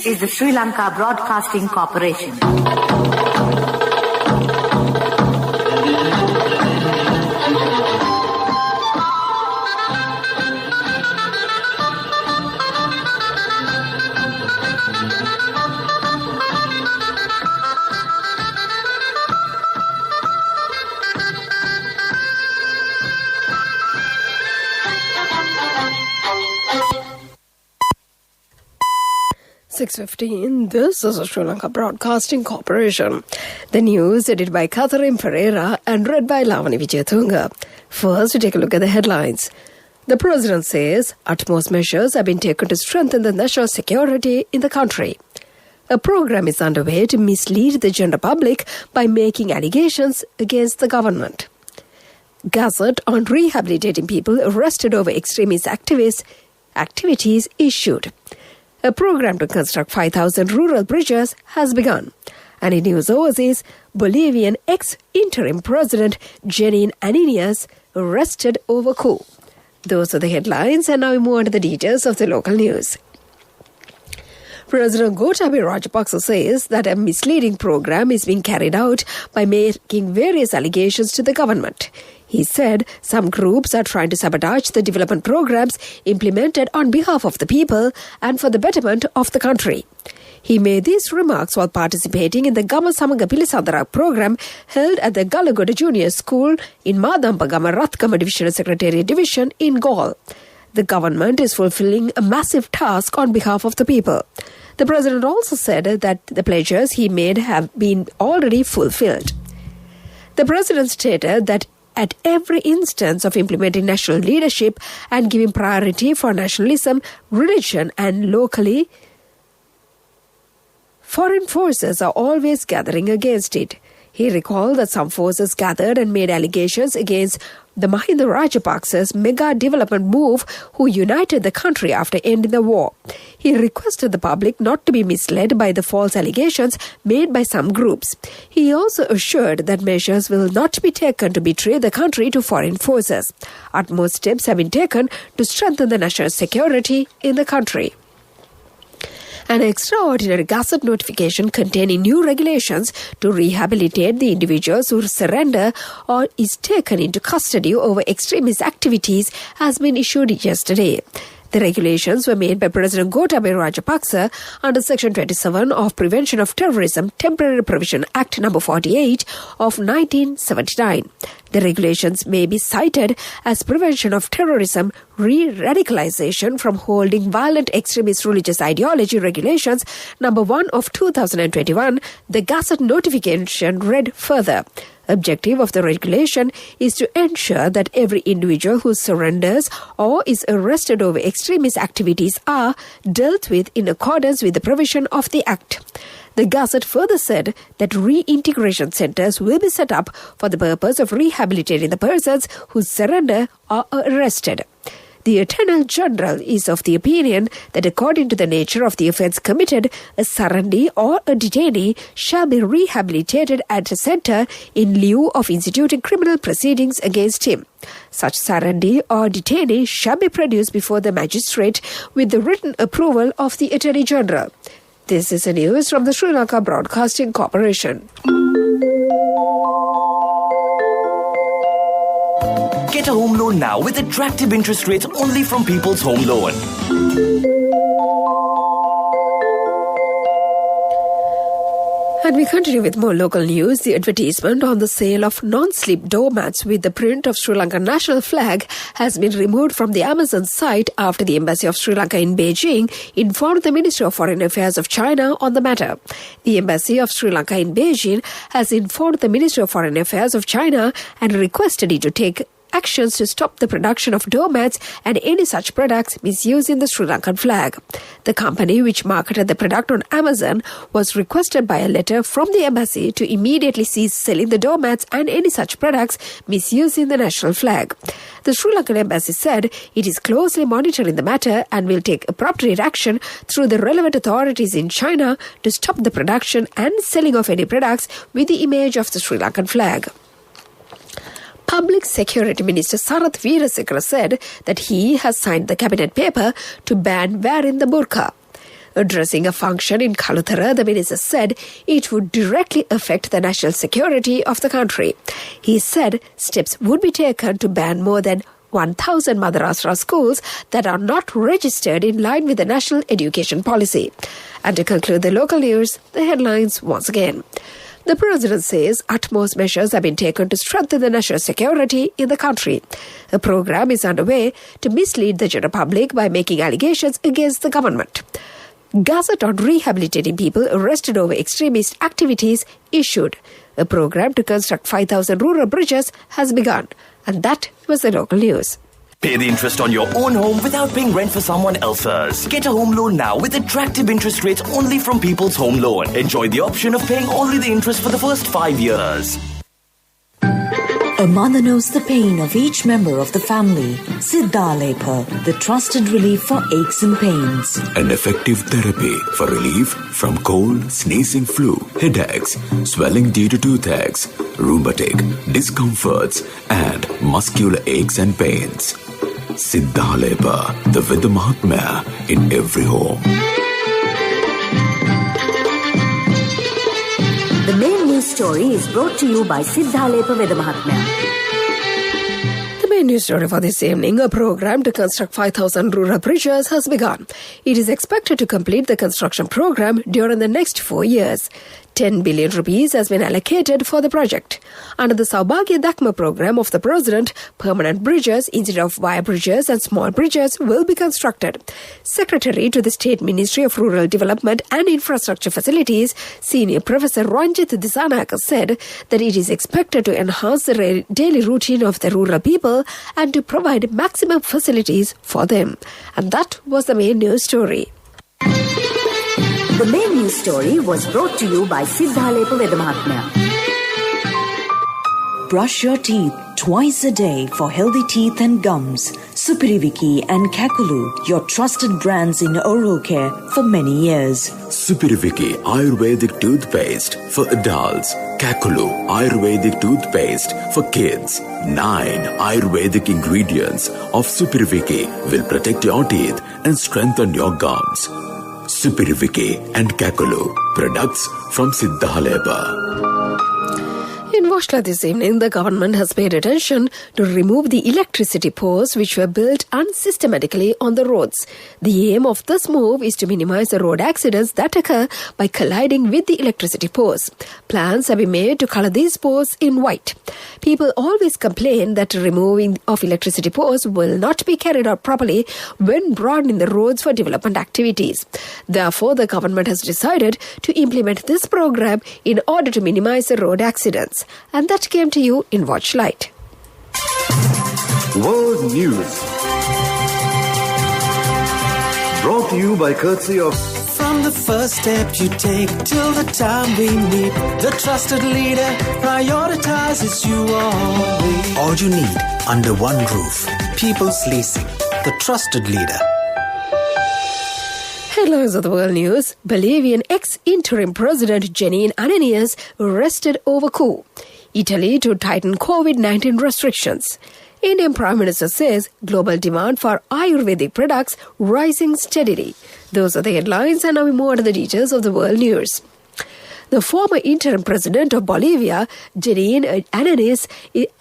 This is the Sri Lanka Broadcasting Corporation. This is the Sri Lanka Broadcasting Corporation. The news edited by Catherine Pereira and read by Lavani Vijayatunga. First, we take a look at the headlines. The President says utmost measures have been taken to strengthen the national security in the country. A program is underway to mislead the general public by making allegations against the government. Gazette on rehabilitating people arrested over extremist activities issued. A program to construct 5,000 rural bridges has begun. And in news overseas, Bolivian ex-interim president Janine Aninias arrested over coup. Those are the headlines, and now we move on to the details of the local news. President Gotabaya Rajapaksa says that a misleading program is being carried out by making various allegations to the government. He said some groups are trying to sabotage the development programs implemented on behalf of the people and for the betterment of the country. He made these remarks while participating in the Gama Samaga Pilisandara program held at the Galagoda Junior School in Madampagama Rathgama Divisional Secretariat Division in Gaul. The government is fulfilling a massive task on behalf of the people. The president also said that the pledges he made have been already fulfilled. The president stated that at every instance of implementing national leadership and giving priority for nationalism, religion and locally, foreign forces are always gathering against it. He recalled that some forces gathered and made allegations against the Mahinda Rajapaksa's mega development move who united the country after ending the war. He requested the public not to be misled by the false allegations made by some groups. He also assured that measures will not be taken to betray the country to foreign forces. Utmost steps have been taken to strengthen the national security in the country. An extraordinary Gazette notification containing new regulations to rehabilitate the individuals who surrender or is taken into custody over extremist activities has been issued yesterday. The regulations were made by President Gotabaya Rajapaksa under Section 27 of Prevention of Terrorism Temporary Provision Act No. 48 of 1979. The regulations may be cited as Prevention of Terrorism Re-Radicalization from Holding Violent Extremist Religious Ideology Regulations No. 1 of 2021. The Gazette notification read further. Objective of the regulation is to ensure that every individual who surrenders or is arrested over extremist activities are dealt with in accordance with the provision of the Act. The Gazette further said that reintegration centers will be set up for the purpose of rehabilitating the persons who surrender or are arrested. The Attorney General is of the opinion that according to the nature of the offence committed, a surrendee or a detainee shall be rehabilitated at a centre in lieu of instituting criminal proceedings against him. Such surrendee or detainee shall be produced before the magistrate with the written approval of the Attorney General. This is the news from the Sri Lanka Broadcasting Corporation. Get a home loan now with attractive interest rates only from People's Home Loan. And we continue with more local news. The advertisement on the sale of non-slip doormats with the print of Sri Lankan national flag has been removed from the Amazon site after the Embassy of Sri Lanka in Beijing informed the Ministry of Foreign Affairs of China on the matter. The Embassy of Sri Lanka in Beijing has informed the Ministry of Foreign Affairs of China and requested it to take actions to stop the production of doormats and any such products misusing the Sri Lankan flag. The company, which marketed the product on Amazon, was requested by a letter from the embassy to immediately cease selling the doormats and any such products misusing the national flag. The Sri Lankan embassy said it is closely monitoring the matter and will take appropriate action through the relevant authorities in China to stop the production and selling of any products with the image of the Sri Lankan flag. Public Security Minister Sarath Weerasekara said that he has signed the cabinet paper to ban wearing the burqa. Addressing a function in Kalutara, the minister said it would directly affect the national security of the country. He said steps would be taken to ban more than 1,000 Maharashtra schools that are not registered in line with the national education policy. And to conclude the local news, the headlines once again. The president says utmost measures have been taken to strengthen the national security in the country. A program is underway to mislead the general public by making allegations against the government. Gazette on rehabilitating people arrested over extremist activities issued. A program to construct 5,000 rural bridges has begun. And that was the local news. Pay the interest on your own home without paying rent for someone else's. Get a home loan now with attractive interest rates only from People's Home Loan. Enjoy the option of paying only the interest for the first 5 years. A mother knows the pain of each member of the family. Siddhalepa, the trusted relief for aches and pains. An effective therapy for relief from cold, sneezing, flu, headaches, swelling due to toothaches, rheumatic, discomforts, and muscular aches and pains. Siddhalepa, the Vidamahatmya in every home. The main news story is brought to you by Siddhalepa Vedamahatmya. The main news story for this evening, a program to construct 5,000 rural bridges has begun. It is expected to complete the construction program during the next 4 years. 10 billion rupees has been allocated for the project. Under the Saubhagya Dakma program of the President, permanent bridges instead of wire bridges and small bridges will be constructed. Secretary to the State Ministry of Rural Development and Infrastructure Facilities, Senior Professor Ranjit Disanaka said that it is expected to enhance the daily routine of the rural people and to provide maximum facilities for them. And that was the main news story. The main news story was brought to you by Siddhalepa Vedamahatmya. Brush your teeth twice a day for healthy teeth and gums. Supiriviki and Kakulu, your trusted brands in oral care for many years. Supiriviki Ayurvedic toothpaste for adults. Kakulu Ayurvedic toothpaste for kids. 9 Ayurvedic ingredients of Supiriviki will protect your teeth and strengthen your gums. Supiriviki and Kakulu, products from Siddhalepa. In Voshla this evening, the government has paid attention to remove the electricity poles which were built unsystematically on the roads. The aim of this move is to minimize the road accidents that occur by colliding with the electricity poles. Plans have been made to color these poles in white. People always complain that removing of electricity poles will not be carried out properly when broadening the roads for development activities. Therefore, the government has decided to implement this program in order to minimize the road accidents. And that came to you in Watch Light. World News. Brought to you by courtesy of... From the first step you take till the time we meet, the trusted leader prioritizes you always. All you need under one roof. People's Leasing, the trusted leader. Headlines of the world news. Bolivian ex-interim president Janine Ananias arrested over coup. Italy to tighten COVID-19 restrictions. Indian Prime Minister says global demand for Ayurvedic products rising steadily. Those are the headlines, and now we move on to the details of the world news. The former interim president of Bolivia, Janine Ananias,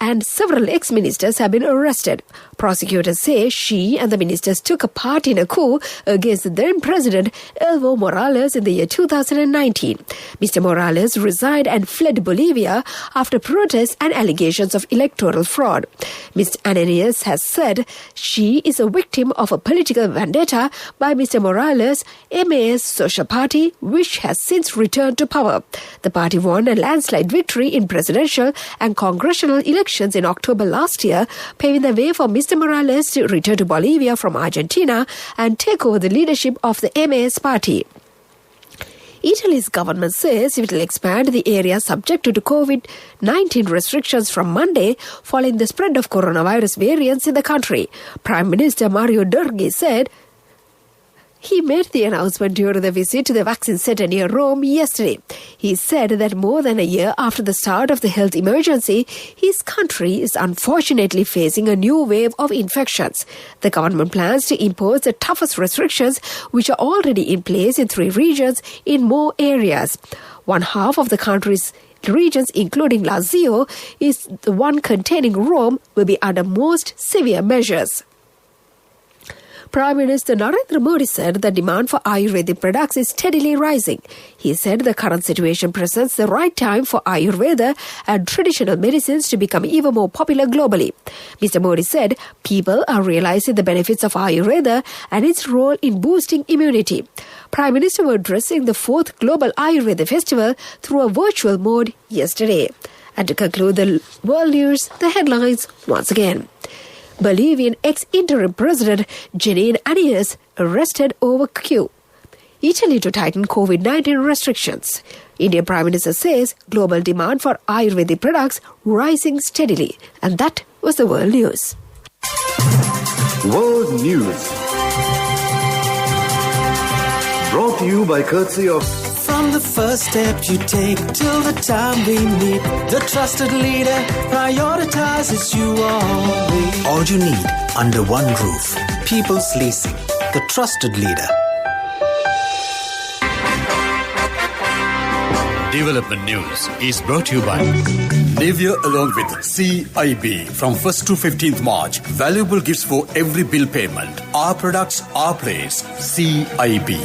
and several ex-ministers have been arrested. Prosecutors say she and the ministers took a part in a coup against the then-president Evo Morales in the year 2019. Mr. Morales resigned and fled Bolivia after protests and allegations of electoral fraud. Ms. Ananias has said she is a victim of a political vendetta by Mr. Morales' MAS Social Party, which has since returned to power. The party won a landslide victory in presidential and congressional elections in October last year, paving the way for Mr. Morales to return to Bolivia from Argentina and take over the leadership of the MAS party. Italy's government says it will expand the area subjected to COVID-19 restrictions from Monday following the spread of coronavirus variants in the country. Prime Minister Mario Draghi said He made the announcement during the visit to the vaccine center near Rome yesterday. He said that more than a year after the start of the health emergency, his country is unfortunately facing a new wave of infections. The government plans to impose the toughest restrictions, which are already in place in 3 regions in more areas. One half of the country's regions, including Lazio, is the one containing Rome, will be under most severe measures. Prime Minister Narendra Modi said the demand for Ayurvedic products is steadily rising. He said the current situation presents the right time for Ayurveda and traditional medicines to become even more popular globally. Mr. Modi said people are realizing the benefits of Ayurveda and its role in boosting immunity. Prime Minister was addressing the 4th Global Ayurveda Festival through a virtual mode yesterday. And to conclude the world news, the headlines once again. Bolivian ex-interim president Janine Áñez arrested over coup. Italy to tighten COVID-19 restrictions. Indian Prime Minister says global demand for Ayurvedic products rising steadily. And that was the world news. World News. Brought to you by courtesy of... From the first step you take till the time we meet, the trusted leader prioritizes you always. All you need under one roof. People's Leasing, the trusted leader. Development News is brought to you by Nivea along with CIB from 1st to 15th March. Valuable gifts for every bill payment. Our products, our place. CIB.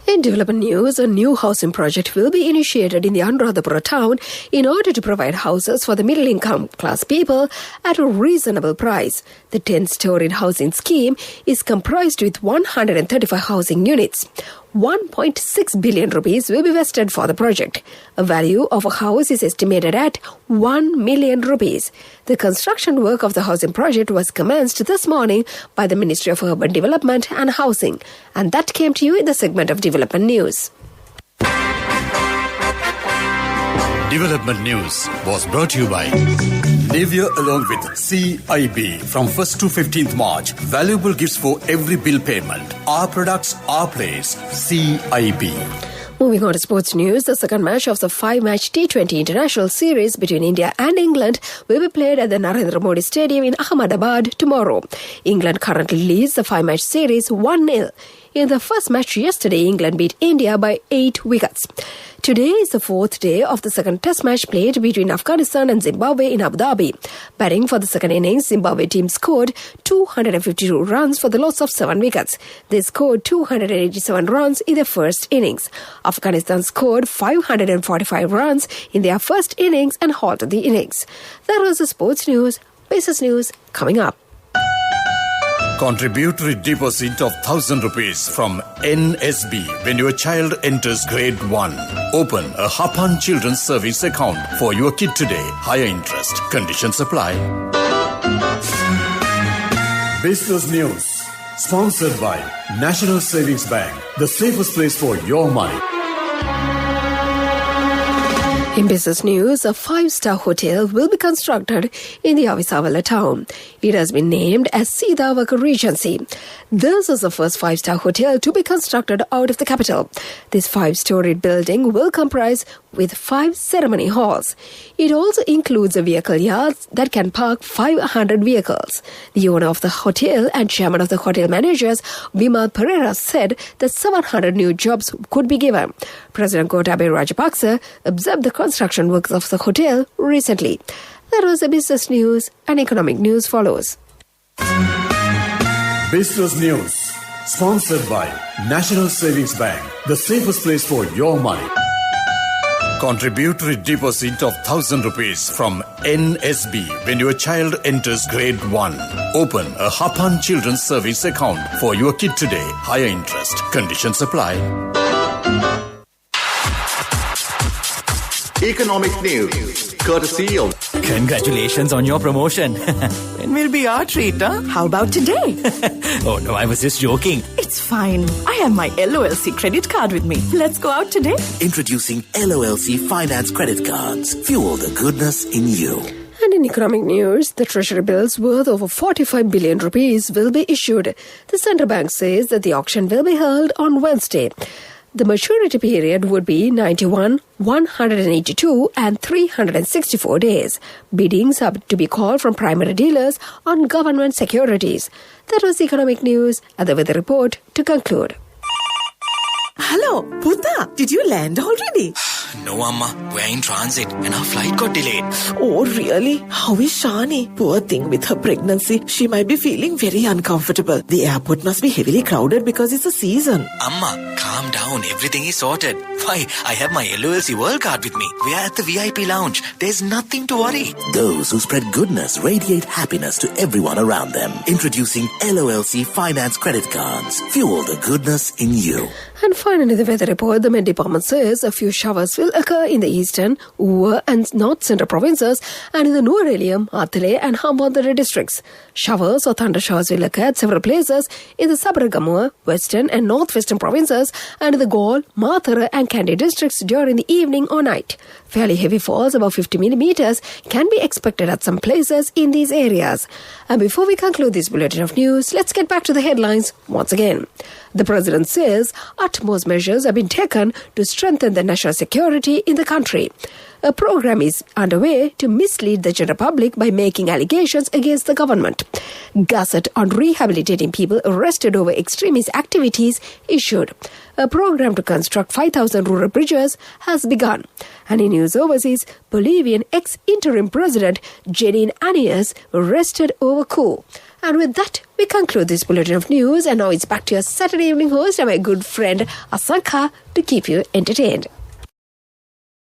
In development news, a new housing project will be initiated in the Anuradhapura town in order to provide houses for the middle-income class people at a reasonable price. The 10-storied housing scheme is comprised with 135 housing units. 1.6 billion rupees will be vested for the project. A value of a house is estimated at 1 million rupees. The construction work of the housing project was commenced this morning by the Ministry of Urban Development and Housing. And that came to you in the segment of Development News. Development News was brought to you by Nivea along with CIB from 1st to 15th March. Valuable gifts for every bill payment. Our products, our place. CIB. Moving on to sports news, the second match of the 5-match T20 International Series between India and England will be played at the Narendra Modi Stadium in Ahmedabad tomorrow. England currently leads the 5-match series 1-0. In the first match yesterday, England beat India by 8 wickets. Today is the 4th day of the second test match played between Afghanistan and Zimbabwe in Abu Dhabi. Batting for the second innings, Zimbabwe team scored 252 runs for the loss of 7 wickets. They scored 287 runs in their first innings. Afghanistan scored 545 runs in their first innings and halted the innings. That was the sports news. Business news coming up. Contributory deposit of 1,000 rupees from NSB when your child enters grade 1. Open a Hapan Children's Savings account for your kid today. Higher interest. Conditions apply. Business News. Sponsored by National Savings Bank. The safest place for your money. In business news, a 5-star hotel will be constructed in the Avisavala town. It has been named as Sidavaka Regency. This is the first 5-star hotel to be constructed out of the capital. This 5-storied building will comprise with 5 ceremony halls. It also includes a vehicle yard that can park 500 vehicles. The owner of the hotel and chairman of the hotel managers, Vimal Pereira, said that 700 new jobs could be given. President Gotabaya Rajapaksa observed the construction works of the hotel recently. That was the business news, and economic news follows. Business News. Sponsored by National Savings Bank. The safest place for your money. Contributory deposit of 1,000 rupees from NSB when your child enters grade 1. Open a Hapan Children's Savings account for your kid today. Higher interest. Conditions apply. Economic News. Courtesy of... Congratulations on your promotion. It will be our treat, huh? How about today? Oh no, I was just joking. It's fine. I have my LOLC credit card with me. Let's go out today. Introducing LOLC Finance Credit Cards. Fuel the goodness in you. And in economic news, the treasury bills worth over 45 billion rupees will be issued. The central bank says that the auction will be held on Wednesday. The maturity period would be 91, 182 and 364 days. Biddings are to be called from primary dealers on government securities. That was economic news and the weather report to conclude. Hello, Puta, did you land already? No, Amma. We're in transit and our flight got delayed. Oh, really? How is Shani? Poor thing with her pregnancy. She might be feeling very uncomfortable. The airport must be heavily crowded because it's a season. Amma, calm down. Everything is sorted. Why, I have my LOLC World Card with me. We are at the VIP lounge. There's nothing to worry. Those who spread goodness radiate happiness to everyone around them. Introducing LOLC Finance Credit Cards. Fuel the goodness in you. And finally, the weather report. The Met Department says a few showers will occur in the eastern, Uva and north central provinces and in the Nuwara Atale and Hambantota districts. Showers or thunder showers will occur at several places in the Sabaragamuwa, western and northwestern provinces and in the Galle, Mathura and Kandy districts during the evening or night. Fairly heavy falls, about 50 millimeters, can be expected at some places in these areas. And before we conclude this bulletin of news, let's get back to the headlines once again. The President says utmost measures have been taken to strengthen the national security in the country. A program is underway to mislead the general public by making allegations against the government. Gazette on rehabilitating people arrested over extremist activities issued. A program to construct 5,000 rural bridges has begun. And in news overseas, Bolivian ex-interim president Janine Áñez arrested over coup. And with that, we conclude this bulletin of news. And now it's back to your Saturday evening host and my good friend Asanka to keep you entertained.